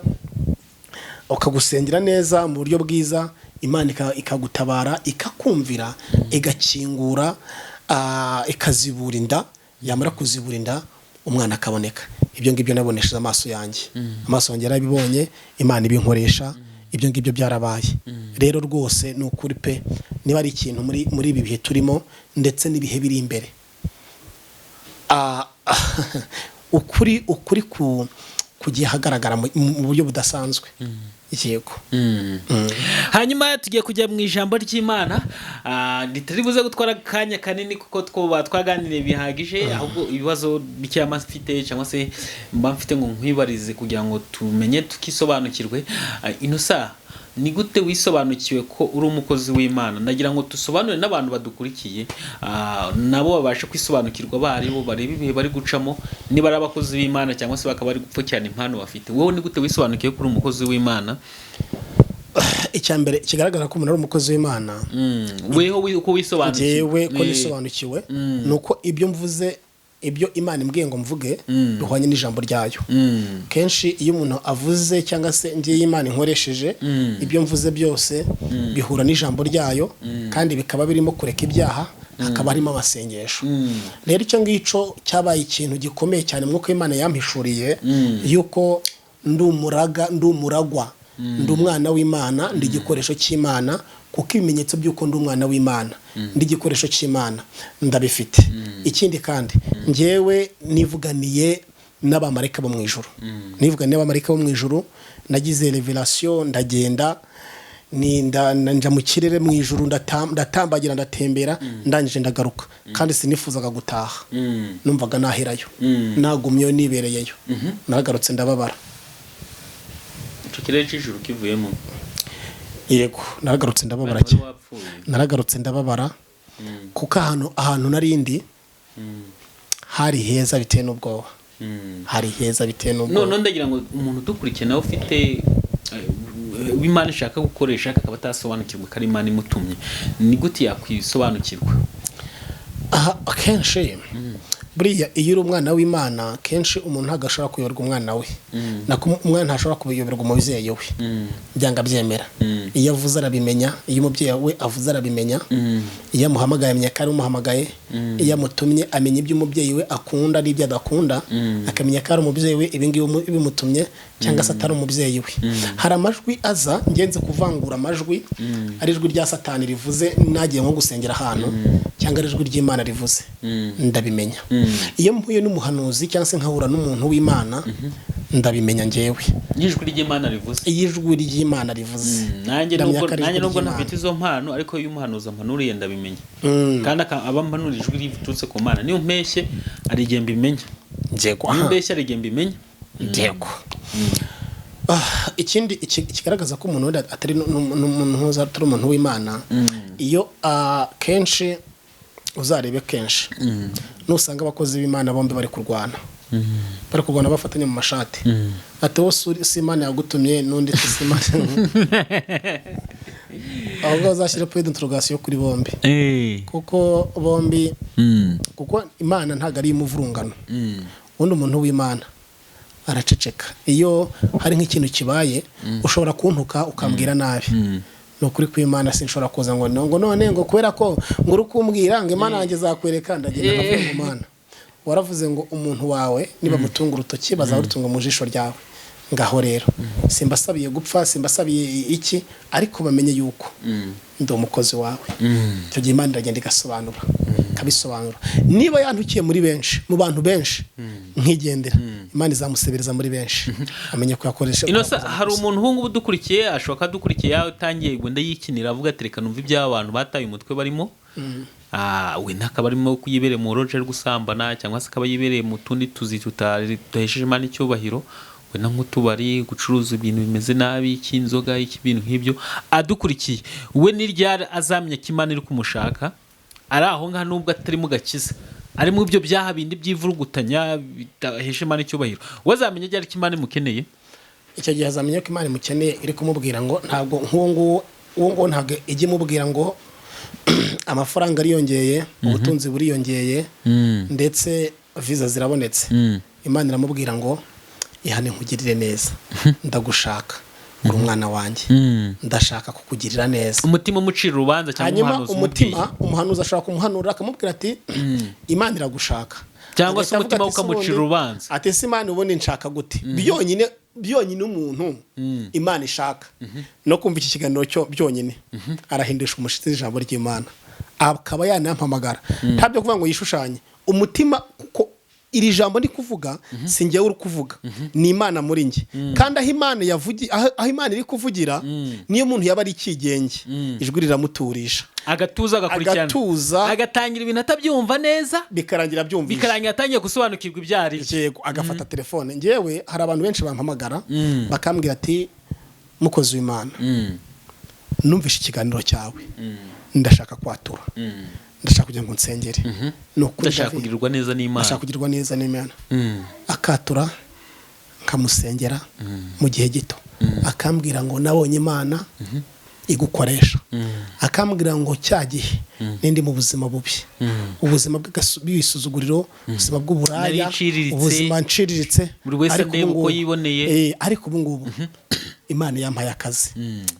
ukagusengera neza mu buryo bwiza Imana ikagutabara ikakumvira igakingura ikazibura inda yamara kuzibura inda umwana akaboneka ibyo ngibyo nabonesheje amaso yanjye amaso yanjye yarabibonye Imana ibinkoresha ibyo ngibyo byarabaye rero rwose ni ukuri pe niba ari ikintu muri ibi bihe turimo ndetse n'ibihe biri imbere ukuri kugiye hagaragara mu buryo budasanzwe yego hanyuma tugiye kujya mu ijambo ry'Imana ritari buze gutwara kanya kanini kuko twaganiriye bihagije ahubwo ibibazo bicyama mfite cyangwa se mba mfite ngo nkwibarize kugira ngo tumenye tukisobanukirwe inosa ni gute wisobanukiwe ko uri umukozi w'Imana nagira ngo tusobanure n'abantu badukurikiye nabo babasha kwisobanukirwa baribo bareba ibihe bari gucamo niba ari abakozi b'Imana cyangwa se bakaba bari gupfukirana impano bafite wowe ni gute wisobanukiwe ko uri umukozi w'Imana icyambere kigaragara ko umuntu ari umukozi w'Imana weho uko wisobanukiwe jewe ko nisobanukiwe nuko ibyo mvuze ibyo Imana imbwiye ngo mvuge bihwanye n'ijambo ryayo kenshi iyo umuntu avuze cyangwa se ngiye Imana inkoresheje ibyo mvuze byose bihura n'ijambo ryayo kandi bikaba birimo kureka ibyaha hakaba harimo amasengesho rero icyo ngico cyabaye ikintu gikomeye cyane mwuko Imana yampishuriye yuko ndumuragwa ndi umwana w'Imana ndi igikoresho cy'Imana kuko ibimenyetso by'uko ndi umwana w'Imana ndi igikoresho cy'Imana ndabifite. Ikindi kandi njyewe nivuganiye n'abamarayika bo mu ijuru, nivuganiye n'abamarayika bo mu ijuru, nagize revelation, ndagenda nja mu kirere mu ijuru, ndatambagira ndatembera, ndangije ndagaruka kandi sinifuzaga gutaha, numvaga naherayo, nagumyeyo nibereyeyo, naragarutse ndababara. Icyo kirere cy'ijuru kivuyemo? Yego, naragarutse ndababara cyane, naragarutse ndababara kuko ahantu narindi hari heza biteye n'ubwoba, hari heza biteye n'ubwoba. None ndagira ngo umuntu dukurikiye nawe ufite w'Imana ishaka gukoresha akaba atasobanukirwa ko ari Imana imutumye, ni gute yakwisobanukirwa? Akenshi buriya iyo uri umwana w'Imana kenshi umuntu ntagashobora kuyoberwa umwana we, nako umwana ntashobora kuyoberwa umubyeyi we, byanga byemera. Iyo avuze arabimenya, iyo umubyeyi we avuze arabimenya, iyo amuhamagaye amenya ko ari umuhamagaye, iyo amutumye amenya ibyo umubyeyi we akunda n'ibyo adakunda, akamenya ko ari umubyeyi we ibingibi bimutumye cyangwa se atari umubyeyi we. Hari amajwi aza ngenze kuvangura amajwi, ari ijwi rya Satani rivuze nagiye nko gusengera ahantu, cyangwa ari ijwi ry'Imana rivuze, ndabimenya. Iyo mpuye n'umuhanuzi cyangwa se nkahura n'umuntu w'Imana, ndabimenya njyewe ijwi ry'Imana rivuze, ijwi ry'Imana rivuze. Nanjye nubwo ntafite izo mpano, ariko iyo umuhanuzi ampanuriye ndabimenya, kandi aba ampanura ijwi riturutse ku Mana. Niyo mpeshye ari igihe mbimenya, njyego niyo mpeshye ari igihe mbimenya, njyego. Ikindi kigaragaza ko umuntu atari umuntu w'Imana, iyo kenshi uzarebe kenshi nusanga abakozi b'Imana bombi bari kurwana, bafatanya mu mashati, ati wowe si Imana yagutumye n'undi si Imana, ahubwo bazashyira point d'interrogation kuri bombi, kuko bombi, kuko Imana ntabwo ari imuvurungano. Ubundi umuntu w'Imana araceceka. Iyo hari nk'ikintu kibaye ushobora kuntuka ukambwira nabi, nukuri kw'Imana sinshobora kuza ngo none ngo kubera ko nguru kumbwira ngo Imana yanjye zakwereka, ndagenda navuga ngo Mana waravuze ngo umuntu wawe niba mutunga urutoki bazarutunga mu jisho ryawe. Ngaho rero simbasabiye gupfa, simbasabiye iki, ariko bamenye yuko ndi umukozi wawe. Icyo gihe Imana iragenda igasobanura, kabisobanura. Niba yantukiye muri benshi, mu bantu benshi nkigendera, Imana izamusebereza muri benshi, amenye ko yakoresha. Hari umuntu hungu udukurikiye, ashoka dukurikiye yatangiye gwenda yikinira avuga ati reka numva iby'abantu bataye umutwe barimo, we nakaba arimo kuyibereye mu roje gusambana, cyangwa se akaba yibereye mu tundi tuzi tutahesheje Imana icyubahiro, we na nk'utubari, gucuruza ibintu bimeze nabi, cy'inzoga, ibintu nk'ibyo. Adukurikiye we n'iryari azamenya ko Imana iri kumushaka, ari aho ngaho nubwo atari mu gakiza, ari mu ibyo byaha bindi by'ivurugutanya bitahesheje Imana icyubahiro, we azamenya ryari ko Imana imukeneye. Icyo gihe azamenya ko Imana imukeneye iri kumubwira ngo ntabwo nk'uwo ntabwo ijye imubwira ngo amafaranga ariyongeye, ubutunzi buriyongeye, ndetse visa zirabonetse. Imana iramubwira ngo ihane nkugirire neza, ndagushaka, uri umwana wanjye, ndashaka kukugirira neza. Umutima umucira urubanza cyangwa umuhanuzi ashobora kumuhanura akamubwira ati Imana iragushaka, cyangwa se umutima ukamucira urubanza ati si Imana ubundi nshaka gute. Byonyine umuntu Imana ishaka no kumva iki kiganiro cyo byonyine arahindisha umushitsi ijambo ry'Imana, akaba yanampamagara, ntabyo kuvuga ngo yishushanye umutima, kuko iri jambo ndi kuvuga si njyewe uri kuvuga, ni Imana muri njye. Kandi aho Imana iri kuvugira niyo muntu yaba ari ikigenge, ijwi riramuturisha, agatuza, agakurikirana, agatangira ibintu atabyumva neza, bikarangira byumvise, bikarangira atangiye gusobanukirwa ibyo ari byo, yego agafata telefone. Njyewe hari abantu benshi bampamagara bakambwira ati mukozi w'Imana, numvishe ikiganiro cyawe, ndashaka kwatura, ndashaka kugira ngo nsengere, ndashaka kugirirwa neza n'Imana, ndashaka kugirirwa neza n'Imana. Akatura nkamusengera mu gihe gito, akambwira ngo nabonye Imana igukoresha, akambwira ngo cyagihe nindi mu buzima bubi, ubuzima bw'isuzuguriro, ubuzima bw'uburaya, ubuzima nciriritse, buri wese ndeba uko yiboneye, ariko ubu ngubu Imana yampaye akazi,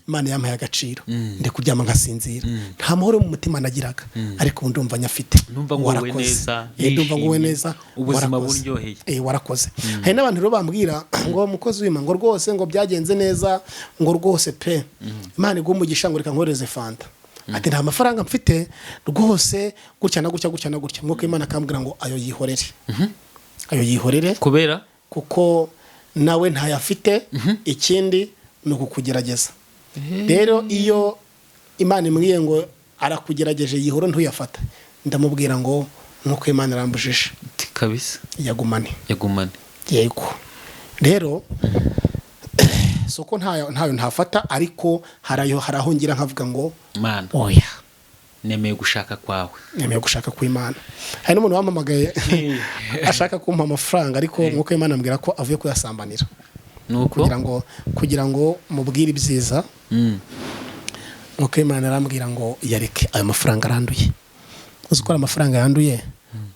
Imana yampaye agaciro, ndi kuryama nkasinzira, nta mahoro mu mutima nagiraga, ariko ubu ndumva nyafite. Ndumva nguwe neza, ndumva nguwe neza, ubuzima buryoheye. Warakoze. Hari n'abantu rero bambwira ngo mukozi w'Imana ngo rwose ngo byagenze neza, ngo rwose pe Imana iguha umugisha ngo reka nkoreze fanta. Ati nta mafaranga mfite rwose gutya na gutya gutya na gutya. Mwuka Imana akambwira ngo ayo yihorere. Ayo yihorere kubera kuko nawe ntayafite, ikindi ni ukukugerageza. Rero iyo Imana imwiye ngo arakugerageje yihoro ntuyafata, ndamubwira ngo nuko Imana arambujije kabisa, yagumane yego. Rero soko ntayo ntafata, ariko haraho ngira nkavuga ngo Mana oya, nemeye gushaka kwawe, nemeye gushaka kw'Imana. Hari n'umuntu wamamagaye ashaka kumpa amafaranga, ariko nk'uko Imana ambwira ko avuye kuyasambanira, nuko kugira ngo mubwire ibyiza. Nk'uko Imana arambwira ngo yareke ayo mafaranga aranduye. Uzi ko amafaranga yanduye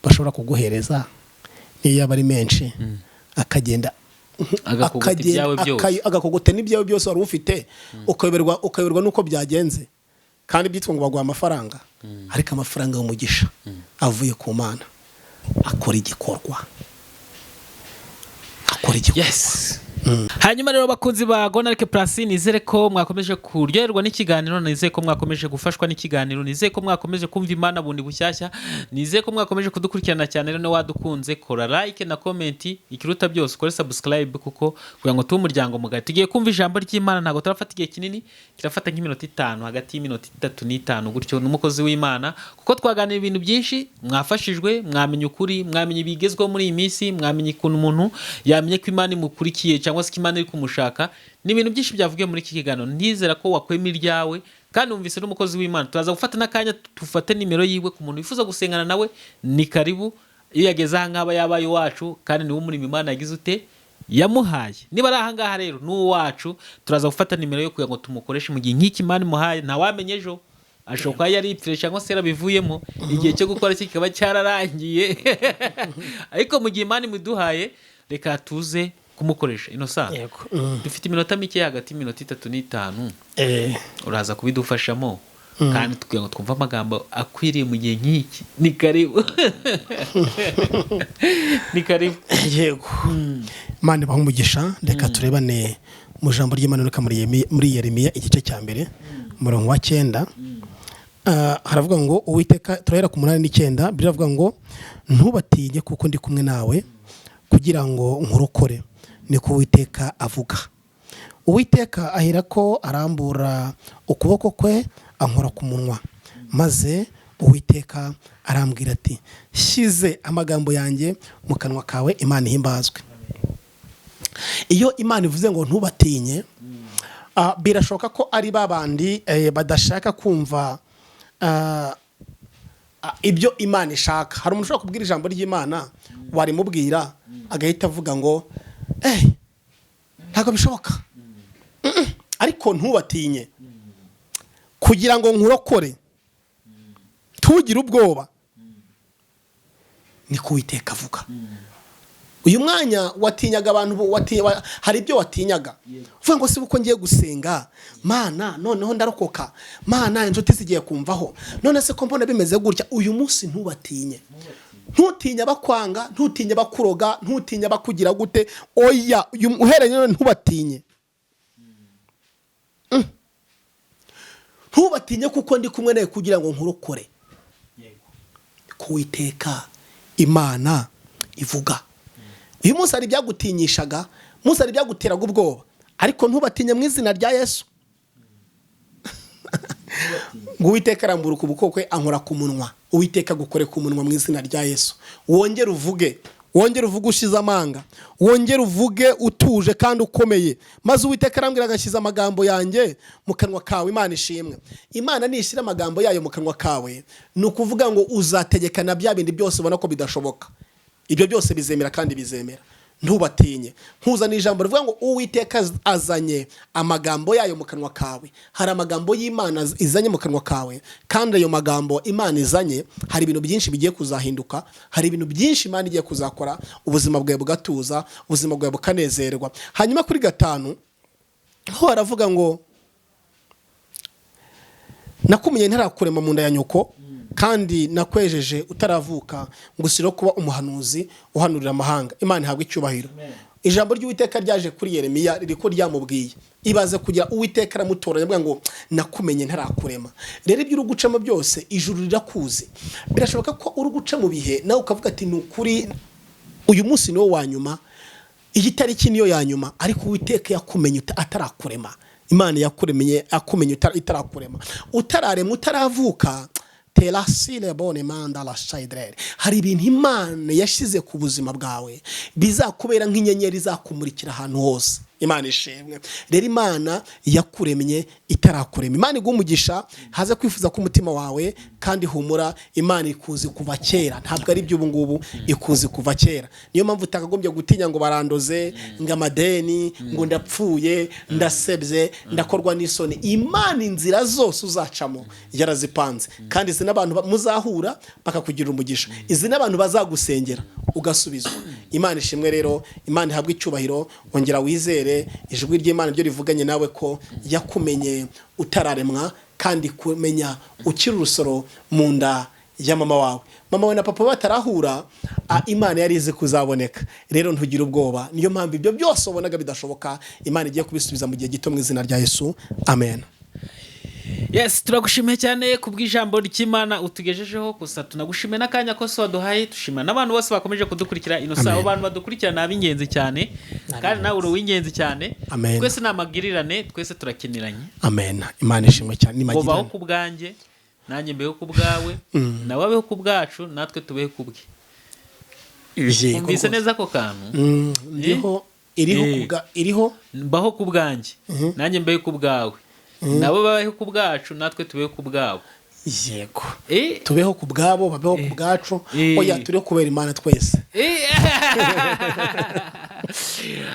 bashobora kuguhereza niyo yaba ari menshi, akagenda agakogota n'ibyawe byose wari ufite, ukayoberwa nuko byagenze, kandi byitwa ngo baguha amafaranga, ariko amafaranga y'umugisha avuye ku Mana akora igikorwa. Yes. Hanyuma rero bakunzi ba Gonarike Plus, nizere ko mwakomeje kuryoherwa n'ikiganiro, nizere ko mwakomeje gufashwa n'ikiganiro, nizere ko mwakomeje kumva Imana bundi bushyashya, nizere ko mwakomeje kudukurikirana cyane. Rero wadukunze kora like na comment, ikiruta byose ukore subscribe, kuko kugira ngo tuwe umuryango mugari. Tugiye kumva ijambo ry'Imana, ntago turafata igihe kinini, kirafata nk'iminota 5, hagati y'iminota 3 n'5 gutyo, n'umukozi w'Imana, kuko twaganira ibintu byinshi, mwafashijwe, mwamenye ukuri, mwamenye ibigezweho muri iyi minsi, mwamenye ukuntu umuntu yamenye ko Imana imukurikiye cyangwa se Imana iri kumushaka. Ni ibintu byinshi byavugiye muri iki kiganiro, ndizera ko wakwema iryawe kandi umvise n'umukozi w'Imana. Turaza gufata n'akanya tufate nimero yiwe ku muntu wifuza gusengana nawe, ni karibu. Iyo yageze aha ngaba yabaye wacu, kandi niwo umurimo Imana yagize ute yamuhaye. Niba ari aha ngaha rero n'uwacu, turaza gufata nimero yo kugira ngo tumukoreshe mu gihe nk'iki Imana imuhaye. Nta wamenye ejo ashoka yaripfire cyangwa se yarabivuyemo, igihe cyo gukora kikaba cyararangiye. Ariko mu gihe Imana imuduhaye, reka tuze kumukoresha. Innocent, dufite iminota mike, hagati y'iminota 3 n'5, uraza kubidufashamo, kandi tukugira ngo twumve amagambo akwiriye mu gihe nk'iki. Ni karibu. Ni karibu. Yego. Imana ibahe umugisha. Reka turebane mu jambo ry'Imana muri Yeremiya igice cya mbere umurongo wa 9. Haravuga ngo Uwiteka, turahera ku 8 n'9, biravuga ngo ntubatinye kuko ndi kumwe nawe kugira ngo nkurokore, niko Uwiteka avuga. Uwiteka ahera ko arambura ukuboko kwe ankora ku munwa, maze Uwiteka arambwira ati shize amagambo yanjye mu kanwa kawe. Imana ihimbazwe. Iyo Imana ivuze ngo ntubatinye, birashoboka ko ari babandi badashaka kumva ibyo Imana ishaka. Hari umuntu ushobora kubwira ijambo ry'Imana, warimubwira agahita avuga ngo ntabwo bishoboka. Ariko ntubatinye kugira ngo nkurokore, tugire ubwoba, niko Uwiteka avuga. Uyu mwanya watinyaga abantu, hari ibyo watinyaga, uvuga ngo si uko ngiye gusenga Mana noneho ndarokoka, Mana inshuti zigiye kumvaho, none se ko mbona bimeze gutya. Uyu munsi ntubatinye, ntutinya bakwanga, ntutinya bakuroga, ntutinya bakugira gute. Oya, uhereye none ntubatinye. Ntubatinye kuko ndi kumwe nawe kugira ngo nkurokore. Kuwiteka Imana ivuga. Uyu munsi hari ibyagutinyishaga, munsi hari ibyaguteraga ubwoba, ariko ntubatinye mu izina rya Yesu. Ngo Uwiteka arambura ukuboko kwe ankora ku munwa. Uwiteka gukore ku munwa mu izina rya Yesu. Wongere uvuge ushize amanga, wongere uvuge utuje kandi ukomeye, maze Uwiteka arambwira agashiza amagambo yanjye mu kanwa kawe. Imana ishimwe. Imana nishira amagambo yayo mu kanwa kawe, ni ukuvuga ngo uzategekana bya bindi byose ubona ko bidashoboka. Ibyo byose bizemera kandi bizemera. Ntubatinye. Nkuzana ijambo rivuga ngo Uwiteka azanye amagambo yayo mu kanwa kawe. Hari amagambo y'Imana izanye mu kanwa kawe, kandi ayo magambo Imana izanye hari ibintu byinshi bigiye kuzahinduka, hari ibintu byinshi Imana igiye kuzakora, ubuzima bwawe bugatuza, ubuzima bwawe bukanezerwa. Hanyuma kuri 5, ho aravuga ngo nakumenye ntarakurema mu nda ya nyoko kandi nakwejeje utaravuka ngo usiro kuba umuhanuzi uhanurira amahanga. Imana ihabwe icyubahiro. Ijambo ry'Uwiteka ryaje kuri Yeremiya ririko ryamubwiye ibaze kugira Uwiteka aramutoranya avuga ngo nakumenye ntarakurema. Rero ibyo uri gucamo byose ijuru rirakuzi. Birashoboka ko uri guca mu bihe nawe ukavuga ati ni ukuri uyu munsi niwo wa nyuma, iyi tariki niyo ya nyuma, ariko Uwiteka yakumenye atarakurema. Imana yakumenye itarakurema, utararema, utaravuka. Terasile bone manda la shaidrere. Hari ibintu Imana yashize ku buzima bwawe bizakubera nk'inyenyeri zakumurikira ahantu hose. Imana ishimwe. Rero Imana yakuremye itarakurema. Imana igumugisha haze kwifuza ku mutima wawe, kandi humura, Imana ikuzi kuva kera, ntabwo ari by'ubu ngubu, ikuzi kuva kera. Niyo mpamvu utakagombye gutinya ngo barandoze, ngo amadeni, ngo ndapfuye, ndasebye, ndakorwa n'isoni. Imana inzira zose uzacamo yarazipanze, kandi izi n'abantu muzahura bakakugira umugisha, izi n'abantu bazagusengera ugasubizwa. Imana ishimwe. Rero Imana ihabwe icyubahiro. Ongera wizere ijwi ry'Imana ryo rivuganye nawe ko yakumenye utararemwa, kandi kumenya ukiri urusoro mu nda ya mama wawe. Mama we na papa batarahura, Imana yari izi kuzaboneka. Rero ntugire ubwoba. Niyo mpamvu ibyo byose ubonaga bidashoboka Imana igiye kubisubiza mu gihe gito mu izina rya Yesu. Amen. Yes, turagushimiye cyane kubw'ijambo ry'Imana utugejejeho. Gusa tunagushimiye n'akanya ko waduhaye. Tushimira n'abantu bose bakomeje kudukurikira ino saha. Abantu badukurikira n'ab'ingenzi cyane, kandi nawe uri uw'ingenzi cyane. Twese n'amagirirane, twese turakeniranye. Amen. Imana ishimwe cyane. Ngo baho ku bwanjye, nanjye mbeho ku bwawe, nawe abeho ku bwacu, natwe tubeho ku bwe. Umvise neza ako kantu? Iriho mbaho ku bwanjye, nanjye mbeho ku bwawe, nabo babeho ku bwacu, natwe tubeho ku bwabo. Yego. Tubeho ku bwabo, babeho ku bwacu. Oya, turiho kubera Imana twese.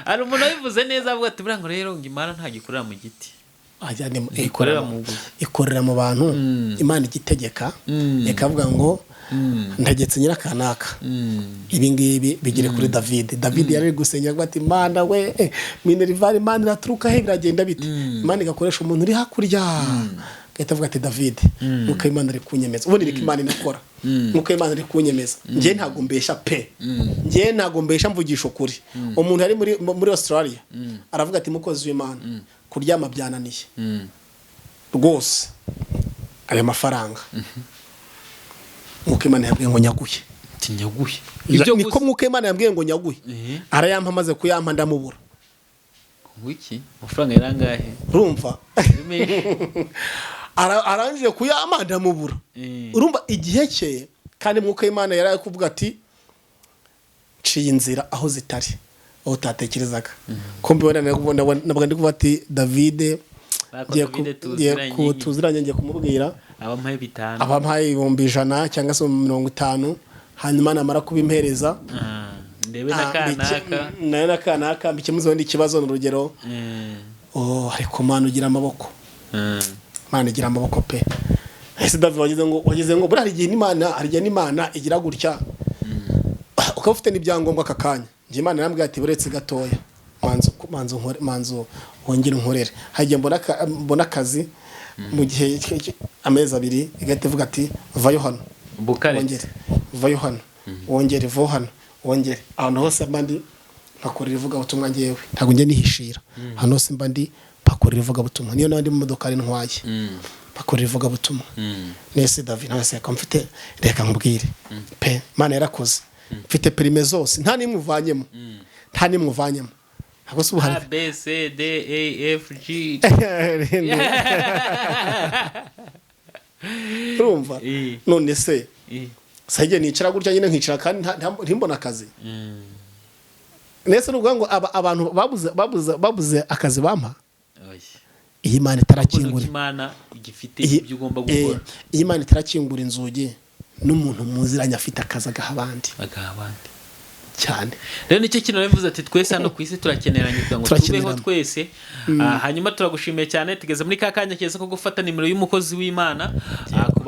Ari umuntu wabivuze neza avuga ati buriya ngo rero ngo Imana ntagikorera mu giti, ikorera mu bantu. Imana igitegeka ikavuga ngo ndagetse nyirakanaka. Ibi ngibi bigire kuri David yari gusengera ngo ati Imana we Minerval, Imana iraturuka he, biragenda bite? Imana igakoresha umuntu uri hakurya, gahita avuga ati David nuko Imana ari kunyemeza. Ubundi riko Imana inakora nuko Imana ari kunyemeza. Ngiye ntago mbesha pe, ngiye ntago mbesha, mvugisha ukuri. Umuntu ari muri Australia aravuga ati mukozi w'Imana, kuryama byananiye rwose, aya mafaranga nuko Imana yabwiye ngo nyaguye. Tinyaguye niko nuko Imana yabwiye ngo nyaguye. Arayampa, maze kuyampa ndamubura. Wiki amafaranga yarangahe? Urumva? Arangije kuyampa ndamubura. Urumva igihe cye, kandi nuko Imana yari kuvuga ati ciye inzira aho zitari, aho utatekerezaga. Ko mbibona nabwo ndi kuvuga ati David tuziranye, ngiye kumubwira abampaye 500, abampaye 100 cyangwa se 50, hanyuma namara kubimpereza ndebe nakanaka naye nakanaka mbikemuze wenda ikibazo n'urugero. Ariko Mana ugira amaboko, Mana igira amaboko pe. Ese David wagize ngo buri igihe Imana igira gutya, ukaba ufite n'ibyangombwa akakanya. Ngiye Imana yarambwiye ati buretse gatoya, manzo wongera unkorere. Hagiye mbona akazi mu gihe amezi 2, igahita ivuga ati vayo hano wongere, vayo hano wongere, vo hano wongere. Ahantu hose mbandi pakorera ivuga butumwa ngewe, ntago nge nihishira. Hano hose mbandi pakorera ivuga butumwa, niyo nandi mu modoka ari ntwaye pakorera ivuga butumwa. Nese David nase akamfite, reka nkubwire pe, Mana yarakoze. Mfite perime zose, nta nimwe uvanyemo, nta nimwe uvanyemo. Ntabwo se ubuhari A B C D E F G. Urumva? None se sajye nicara gutya nyine nkicara kandi ntimbona akazi. Nese n'ubwo ngo abantu babuze akazi bampa. Iyi Imana itarakingura, Imana igifite ibyo ugomba gukora. Iyi Imana itarakingura inzugi n'umuntu muziranye afite akazi agahabandi cyane. Rero nicyo kintu bivuze ati twese hano ku isi turakeneranye kugira ngo tubeho twese. Hanyuma turagushimiye cyane, tugeze muri kakanya keza ko gufata nimero y'umukozi w'Imana.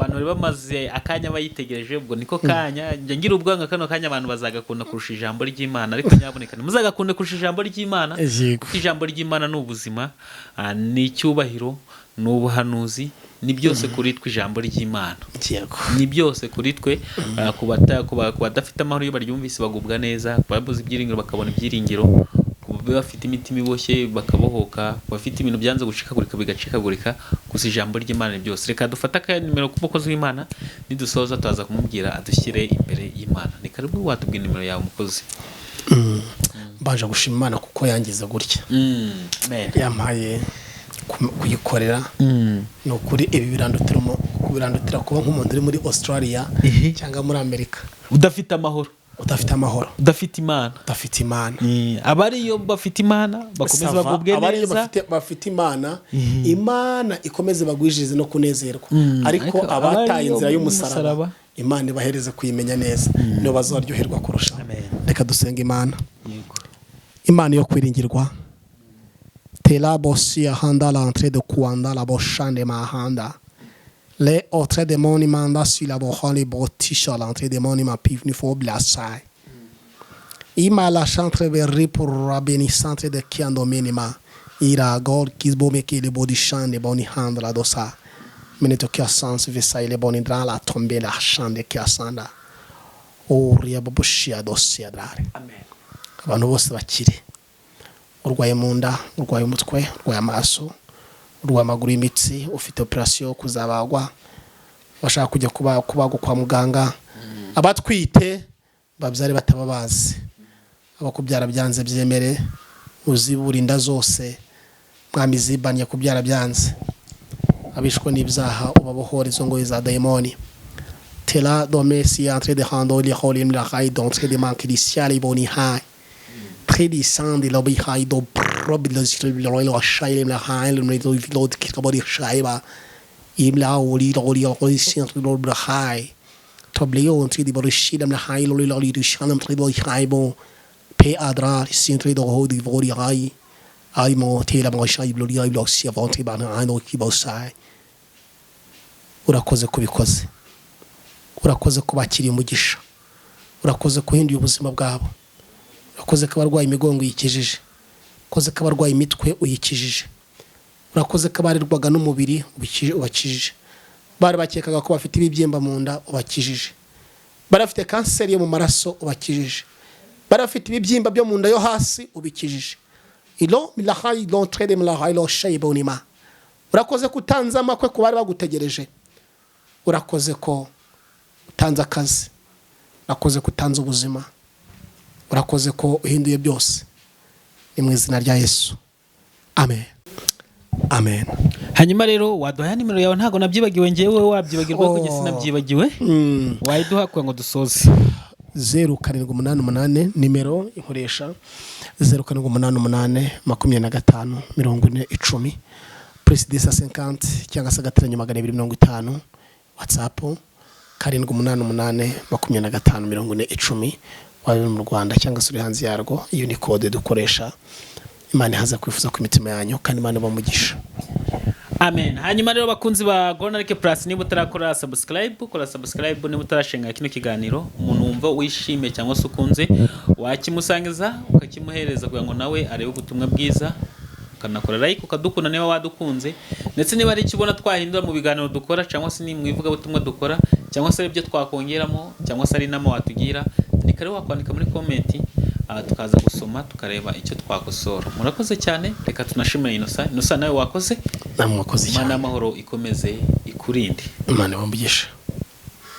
bantu bari bamaze akanya bayitegereje ubwo niko kanya njye ngira ubwanga kano kanya abantu bazagakunda kurusha ijambo ry'Imana ariko nyaboneka muzagakunda kurusha ijambo ry'Imana kuko ijambo ry'Imana ni ubuzima ni icyubahiro ni ubuhanuzi ni byose kuri twe ijambo ry'Imana ni byose kuri twe ku badafite amahoro iyo baryumvise bagubwa neza babuze ibyiringiro bakabona ibyiringiro bafite imitima iboshye bakabohoka bafite ibintu byanze gucikagurika bigacikagurika gusa ijambo ry'Imana byose reka dufata aka nimero ku mukozi w'Imana nidusoza tuzaza kumubwira adushyire imbere y'Imana ni karibu watubwira nimero yawe umukozi baje gushima Imana kuko yangize gutya yampaye kuyikorera no kuri ibi birandutira kuba nk'umuntu uri muri Australia cyangwa muri Amerika udafite amahoro udafite Imana abariyo bafite Imana bakomeza bagubwe neza abariyo bafite Imana Imana ikomeze bagwijirize no kunezerwa ariko abataye inzira y'umusaraba Imana ibahereze kuyimenya neza no bazaryoherwa kurusha reka dusenga Imana yo kwiringirwa tela bosia handa l'entrée de kuanda la boshande mahanda les autres démons manda sur la bohali botisha l'entrée démons ma pivni fo blasai ima la chantre berri pour rabeni centre de kiando minima ira god kisbo meke le body shande boni handa la dosa meneto kia sans vesai le boni dra la tombe la chande kia sanda o ria bobushia dosia dare amen abantu bose bakire urwaye mu nda urwaye umutwe urwaye amaso urwaye amaguru y'imitsi ufite operation kuzabagwa bashaka kujya kubagwa kwa muganga abatwite babyare batababazi abakubyara byanze byemere uzibura inda zose mwamizibanye kubyara byanze abishwe n'ibyaha ubabohora izo ngoyi za daimoni tela domesi entre de hando li holim la hay d'entre de manque initial boni hay prédisant de l'obéi hay do probablement le shail la hay le do vilod qui kabodi shaiba imla oli oli centre do hay toblio entre de borishida la hay oli du chanam tribo hay bon pe adra centre do hodi vori hay ay mo tela mo shaib lo li lo si avanti bana ay no ki bosai urakoze kubikoze urakoze kubakiriye umugisha urakoze kuhinduye ubuzima bwabo urakoze kabarwaye imigongo yikijije urakoze kabarwaye imitwe uyikijije urakoze kabarirwaga n'umubiri ubakijije bari bakekaga ko bafite ibibyimba mu nda ubakijije barafite kanseri yo mu maraso ubakijije barafite ibibyimba byo mu nda yo hasi ubikijije ilo milahayi l'entrée de milahayi lo shaybonima urakoze kutanza amakwe ku bari bagutegereje urakoze ko utanze akazi urakoze kutanza ubuzima urakoze ko uhinduye byose ni mu izina rya Yesu amen amen hanyuma rero waduha nimero yawe ntago nabyibagiwe ngewe wabyibagirwa ko gisi nabyibagiwe wayiduha kwa ngo dusoze 0788 nimero inkoresha 0788 25 40 presidesa 50 cyangwa se gateranya 250 WhatsApp 788 25 40 wari mu Rwanda cyangwa se uri hanze yarwo iyo ni code dukoresha Imana haza kwifuza ku imitima yanyu kandi Imana bamugisha amen hanyuma rero bakunzi ba Gonarike Plus niba utarakora subscribe niba utarashenga kino kiganiro umuntu wumva wishime cyangwa se ukunze wakimusangiza ukakimuhereza kugira ngo nawe arebe ubutumwa bwiza ukanakora like ukadukunda niba wadukunze ndetse niba ari ikibona twahindura mu biganiro dukora cyangwa se ni mu ivuga butumwa dukora cyangwa se ibyo twakongeramo cyangwa se ari nama watugira ni kare wakwandika muri comment tukaza gusoma tukareba icyo twakosora murakoze cyane reka tunashimire Innocent nawe wakoze namwakoze cyane Imana amahoro ikomeze ikurinde Imana bamugisha